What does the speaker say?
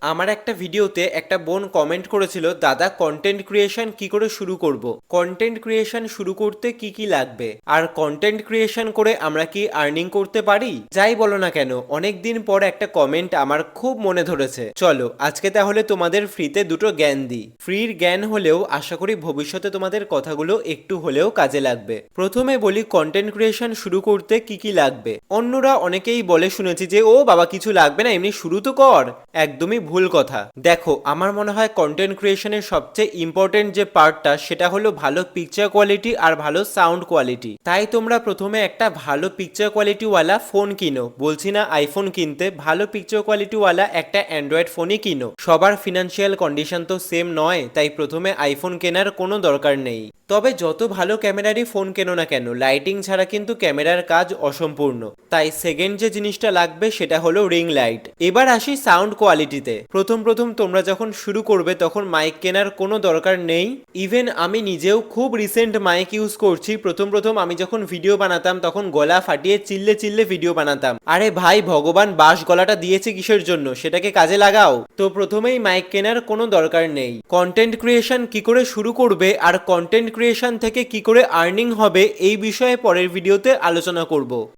আমার একটা ভিডিওতে একটা বোন কমেন্ট করেছিল, দাদা কন্টেন্ট ক্রিয়েশন কি করে শুরু করব, কন্টেন্ট ক্রিয়েশন শুরু করতে কি কি লাগবে, আর কন্টেন্ট ক্রিয়েশন করে আমরা কি আর্নিং করতে পারি। যাই বলো না কেন, অনেক দিন পর একটা কমেন্ট আমার খুব মনে ধরেছে। চলো আজকে তাহলে তোমাদের ফ্রিতে দুটো জ্ঞান দিই। ফ্রির জ্ঞান হলেও আশা করি ভবিষ্যতে তোমাদের কথাগুলো একটু হলেও কাজে লাগবে। প্রথমে বলি কন্টেন্ট ক্রিয়েশন শুরু করতে কি কি লাগবে। অন্যরা অনেকেই বলে শুনেছি যে ও বাবা কিছু লাগবে না, এমনি শুরু তো কর। একদমই ভুল কথা। দেখো, আমার মনে হয় কন্টেন্ট ক্রিয়েশনের সবচেয়ে ইম্পর্টেন্ট যে পার্টটা সেটা হলো ভালো পিকচার কোয়ালিটি আর ভালো সাউন্ড কোয়ালিটি। তাই তোমরা প্রথমে একটা ভালো পিকচার কোয়ালিটিওয়ালা ফোন কিনো, বলছি না আইফোন কিনতে, ভালো পিকচার কোয়ালিটিওয়ালা একটা অ্যান্ড্রয়েড ফোনই কিনো। সবার ফিনান্সিয়াল কন্ডিশন তো সেম নয়, তাই প্রথমে আইফোন কেনার কোনো দরকার নেই। তবে যত ভালো ক্যামেরারই ফোন কেনো না কেন, লাইটিং ছাড়া কিন্তু ক্যামেরার কাজ অসম্পূর্ণ। তাই সেকেন্ড যে জিনিসটা লাগবে সেটা হলো রিং লাইট। এবার আসি সাউন্ড কোয়ালিটিতে। প্রথম প্রথম তোমরা যখন শুরু করবে তখন মাইক কেনার কোনো দরকার নেই। ইভেন আমি নিজেও খুব রিসেন্ট মাইক ইউজ করছি। প্রথম প্রথম আমি যখন ভিডিও বানাতাম তখন গলা ফাটিয়ে চিল্লে চিল্লে ভিডিও বানাতাম। আরে ভাই, ভগবান বাঁশ গলাটা দিয়েছে কিসের জন্য, সেটাকে কাজে লাগাও। তো প্রথমেই মাইক কেনার কোনো দরকার নেই। কন্টেন্ট ক্রিয়েশন কি করে শুরু করবে আর কন্টেন্ট ক্রিয়েশন থেকে কি করে আর্নিং হবে এই বিষয়ে পরের ভিডিওতে আলোচনা করব।